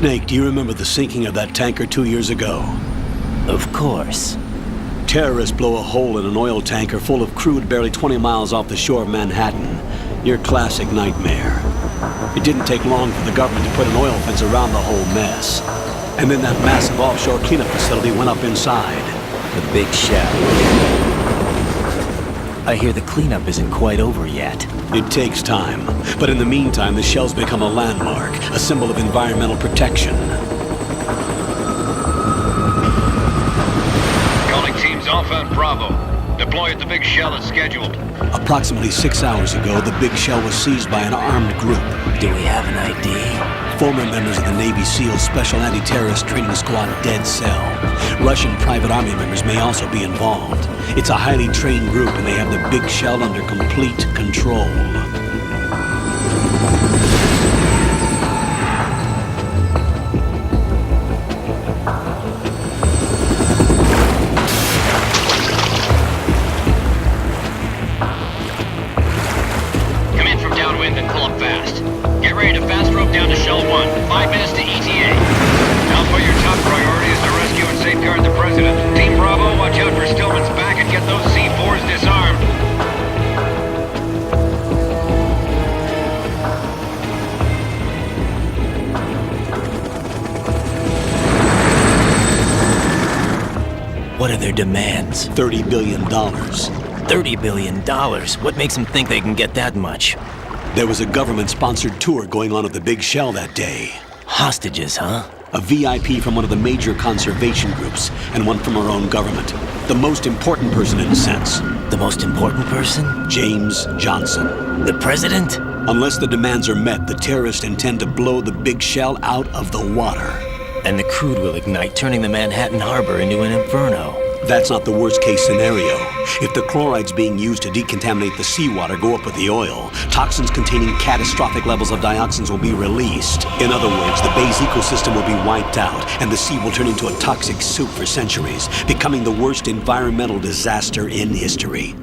Snake, do you remember the sinking of that tanker 2 years ago? Of course. Terrorists blow a hole in an oil tanker full of crude barely 20 miles off the shore of Manhattan. Your classic nightmare. It didn't take long for the government to put an oil fence around the whole mess. And then that massive offshore cleanup facility went up inside. The Big Shell. I hear the cleanup isn't quite over yet. It takes time. But in the meantime, the shell's become a landmark, a symbol of environmental protection. Calling teams Alpha and Bravo. Deploy at the Big Shell as scheduled. Approximately 6 hours ago, the Big Shell was seized by an armed group. Do we have an ID? Former members of the Navy SEALs Special Anti-Terrorist Training Squad Dead Cell. Russian private army members may also be involved. It's a highly trained group and they have the Big Shell under complete control. Come in from downwind and pull up fast. Get ready to fast rope down to Shell 1. 5 minutes to ETA. Alpha, your top priority is to rescue and safeguard the President. Team Bravo, watch out for Stillman's back and get those C4s disarmed. What are their demands? $30 billion. $30 billion? What makes them think they can get that much? There was a government-sponsored tour going on at the Big Shell that day. Hostages, huh? A VIP from one of the major conservation groups, and one from our own government. The most important person in a sense. The most important person? James Johnson. The President? Unless the demands are met, the terrorists intend to blow the Big Shell out of the water. And the crude will ignite, turning the Manhattan Harbor into an inferno. That's not the worst-case scenario. If the chlorides being used to decontaminate the seawater go up with the oil, toxins containing catastrophic levels of dioxins will be released. In other words, the Bay's ecosystem will be wiped out, and the sea will turn into a toxic soup for centuries, becoming the worst environmental disaster in history.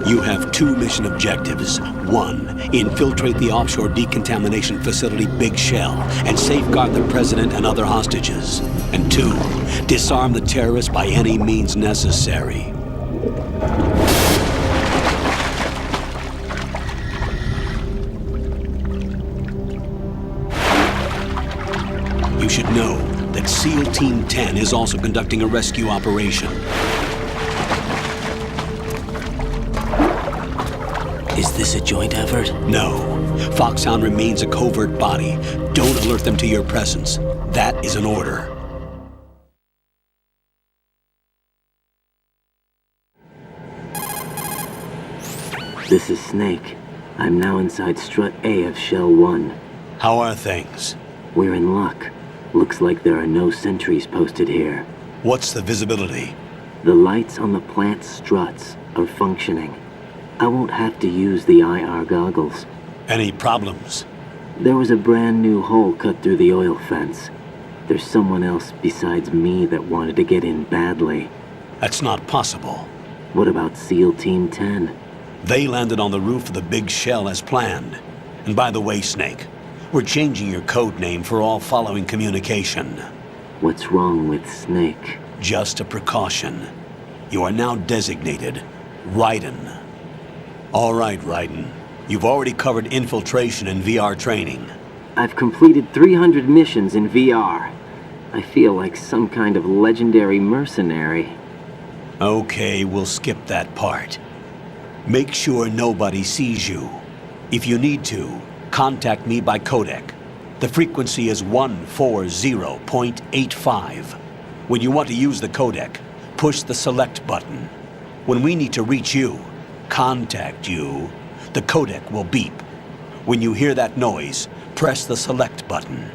You have 2 mission objectives. 1, infiltrate the offshore decontamination facility Big Shell and safeguard the President and other hostages. And 2, disarm the terrorists by any means necessary. You should know that SEAL Team 10 is also conducting a rescue operation. Is this a joint effort? No. Foxhound remains a covert body. Don't alert them to your presence. That is an order. This is Snake. I'm now inside Strut A of Shell 1. How are things? We're in luck. Looks like there are no sentries posted here. What's the visibility? The lights on the plant's struts are functioning. I won't have to use the IR goggles. Any problems? There was a brand new hole cut through the oil fence. There's someone else besides me that wanted to get in badly. That's not possible. What about SEAL Team 10? They landed on the roof of the Big Shell as planned. And by the way, Snake, we're changing your code name for all following communication. What's wrong with Snake? Just a precaution. You are now designated Raiden. All right, Raiden. You've already covered infiltration and VR training. I've completed 300 missions in VR. I feel like some kind of legendary mercenary. Okay, we'll skip that part. Make sure nobody sees you. If you need to, contact me by codec. The frequency is 140.85. When you want to use the codec, push the select button. When we need to reach you, contact you, the codec will beep. When you hear that noise, press the select button.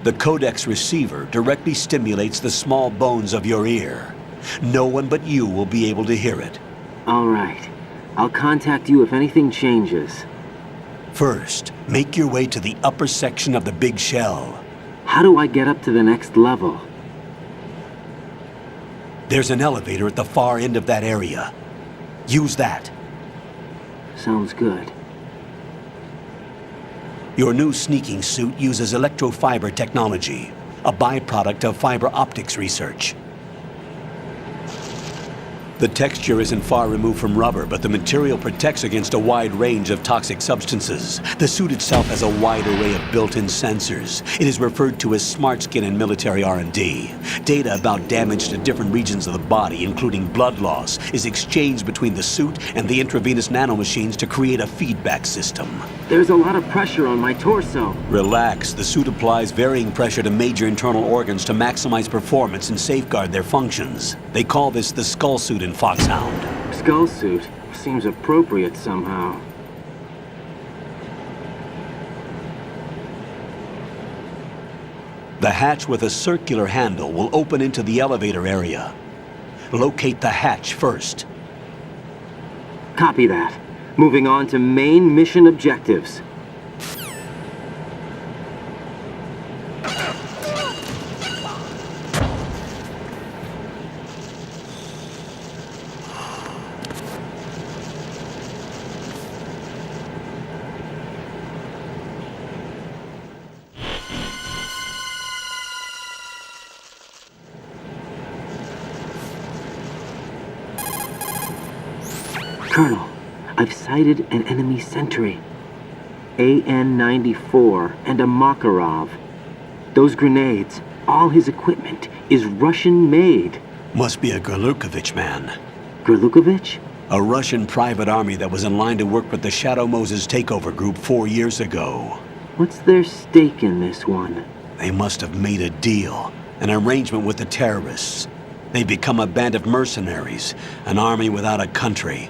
The codec's receiver directly stimulates the small bones of your ear. No one but you will be able to hear it. All right. I'll contact you if anything changes. First, make your way to the upper section of the Big Shell. How do I get up to the next level? There's an elevator at the far end of that area. Use that. Sounds good. Your new sneaking suit uses electrofiber technology, a byproduct of fiber optics research. The texture isn't far removed from rubber, but the material protects against a wide range of toxic substances. The suit itself has a wide array of built-in sensors. It is referred to as smart skin in military R&D. Data about damage to different regions of the body, including blood loss, is exchanged between the suit and the intravenous nanomachines to create a feedback system. There's a lot of pressure on my torso. Relax. The suit applies varying pressure to major internal organs to maximize performance and safeguard their functions. They call this the skull suit in Foxhound. Skull suit seems appropriate somehow. The hatch with a circular handle will open into the elevator area. Locate the hatch first. Copy that. Moving on to main mission objectives. Colonel, I've sighted an enemy sentry. AN-94 and a Makarov. Those grenades, all his equipment, is Russian-made. Must be a Gorlukovich man. Gorlukovich? A Russian private army that was in line to work with the Shadow Moses takeover group 4 years ago. What's their stake in this one? They must have made a deal, an arrangement with the terrorists. They become a band of mercenaries, an army without a country.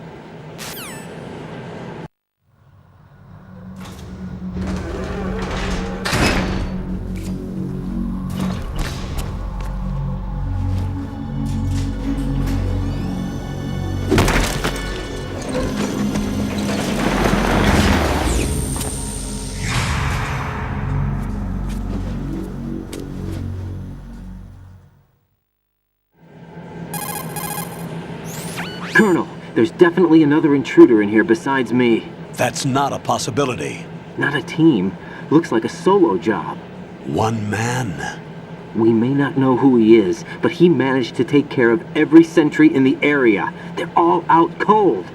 Colonel, there's definitely another intruder in here besides me. That's not a possibility. Not a team. Looks like a solo job. One man. We may not know who he is, but he managed to take care of every sentry in the area. They're all out cold.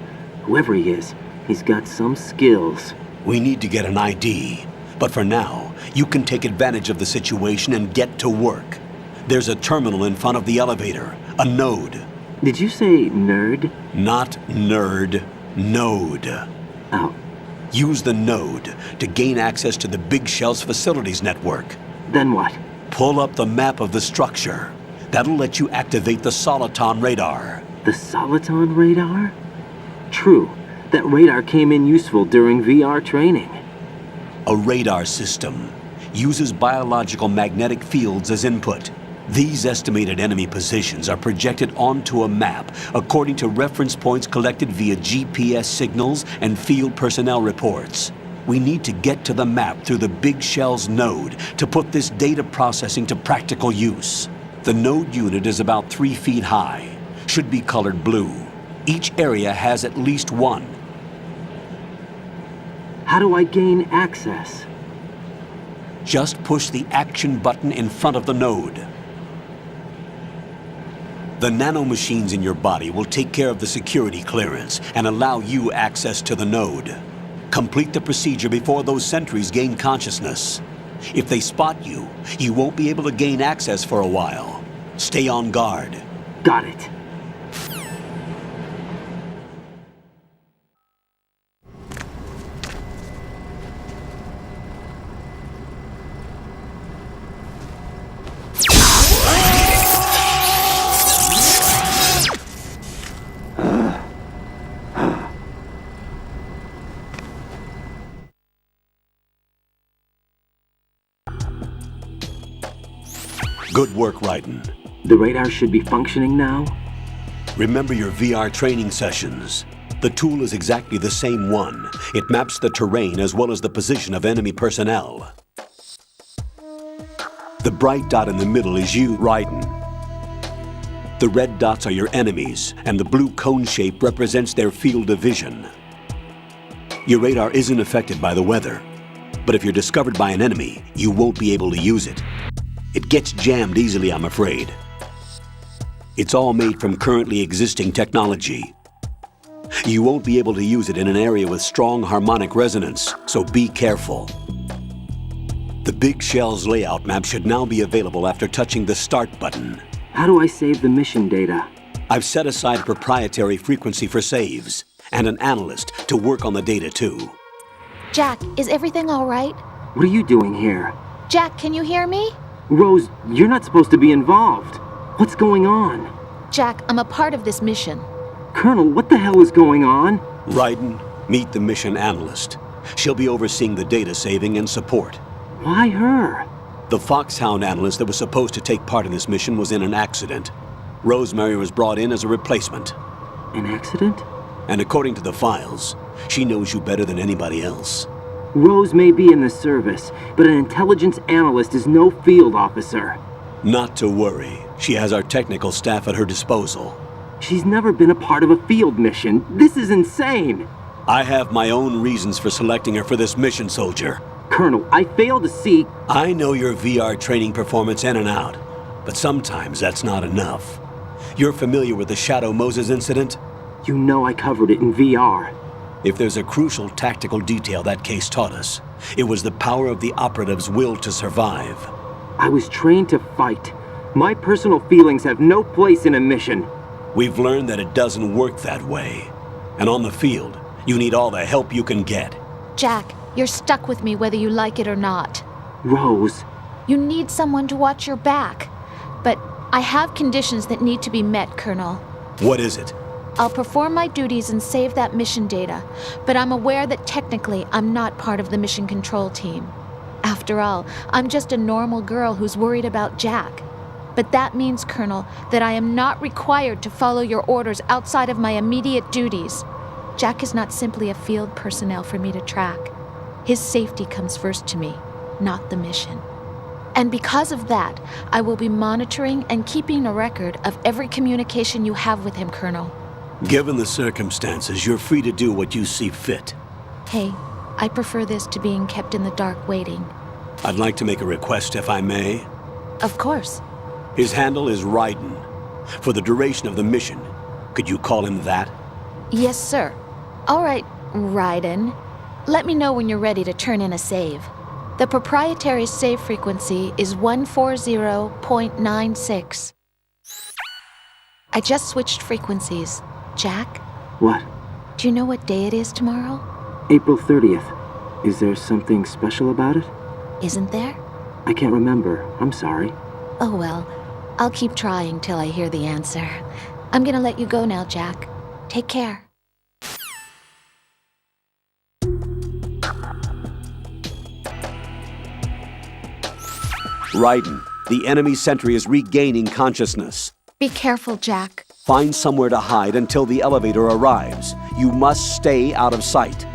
Whoever he is, he's got some skills. We need to get an ID. But for now, you can take advantage of the situation and get to work. There's a terminal in front of the elevator. A node. Did you say nerd? Not nerd. Node. Oh. Use the node to gain access to the Big Shell's facilities network. Then what? Pull up the map of the structure. That'll let you activate the Soliton radar. The Soliton radar? True. That radar came in useful during VR training. A radar system uses biological magnetic fields as input. These estimated enemy positions are projected onto a map according to reference points collected via GPS signals and field personnel reports. We need to get to the map through the Big Shell's node to put this data processing to practical use. The node unit is about 3 feet high, should be colored blue. Each area has at least one. How do I gain access? Just push the action button in front of the node. The nanomachines in your body will take care of the security clearance and allow you access to the node. Complete the procedure before those sentries gain consciousness. If they spot you, you won't be able to gain access for a while. Stay on guard. Got it. Good work, Raiden. The radar should be functioning now? Remember your VR training sessions. The tool is exactly the same one. It maps the terrain as well as the position of enemy personnel. The bright dot in the middle is you, Raiden. The red dots are your enemies, and the blue cone shape represents their field of vision. Your radar isn't affected by the weather. But if you're discovered by an enemy, you won't be able to use it. It gets jammed easily, I'm afraid. It's all made from currently existing technology. You won't be able to use it in an area with strong harmonic resonance, so be careful. The Big Shell's layout map should now be available after touching the Start button. How do I save the mission data? I've set aside a proprietary frequency for saves, and an analyst to work on the data too. Jack, is everything all right? What are you doing here? Jack, can you hear me? Rose, you're not supposed to be involved. What's going on? Jack, I'm a part of this mission. Colonel, what the hell is going on? Raiden, meet the mission analyst. She'll be overseeing the data saving and support. Why her? The Foxhound analyst that was supposed to take part in this mission was in an accident. Rosemary was brought in as a replacement. An accident? And according to the files, she knows you better than anybody else. Rose may be in the service, but an intelligence analyst is no field officer. Not to worry. She has our technical staff at her disposal. She's never been a part of a field mission. This is insane. I have my own reasons for selecting her for this mission, soldier. Colonel, I fail to see... I know your VR training performance in and out, but sometimes that's not enough. You're familiar with the Shadow Moses incident? You know I covered it in VR. If there's a crucial tactical detail that case taught us, it was the power of the operative's will to survive. I was trained to fight. My personal feelings have no place in a mission. We've learned that it doesn't work that way. And on the field, you need all the help you can get. Jack, you're stuck with me whether you like it or not. Rose. You need someone to watch your back. But I have conditions that need to be met, Colonel. What is it? I'll perform my duties and save that mission data, but I'm aware that technically I'm not part of the mission control team. After all, I'm just a normal girl who's worried about Jack. But that means, Colonel, that I am not required to follow your orders outside of my immediate duties. Jack is not simply a field personnel for me to track. His safety comes first to me, not the mission. And because of that, I will be monitoring and keeping a record of every communication you have with him, Colonel. Given the circumstances, you're free to do what you see fit. Hey, I prefer this to being kept in the dark waiting. I'd like to make a request, if I may. Of course. His handle is Raiden. For the duration of the mission, could you call him that? Yes, sir. All right, Raiden. Let me know when you're ready to turn in a save. The proprietary save frequency is 140.96. I just switched frequencies. Jack, What? do you know what day it is tomorrow? April 30th. Is there something special about it? Isn't there? I can't remember. I'm sorry. Oh well, I'll keep trying till I hear the answer. I'm gonna let you go now, Jack. Take care. Raiden, the enemy sentry is regaining consciousness. Be careful, Jack. Find somewhere to hide until the elevator arrives. You must stay out of sight.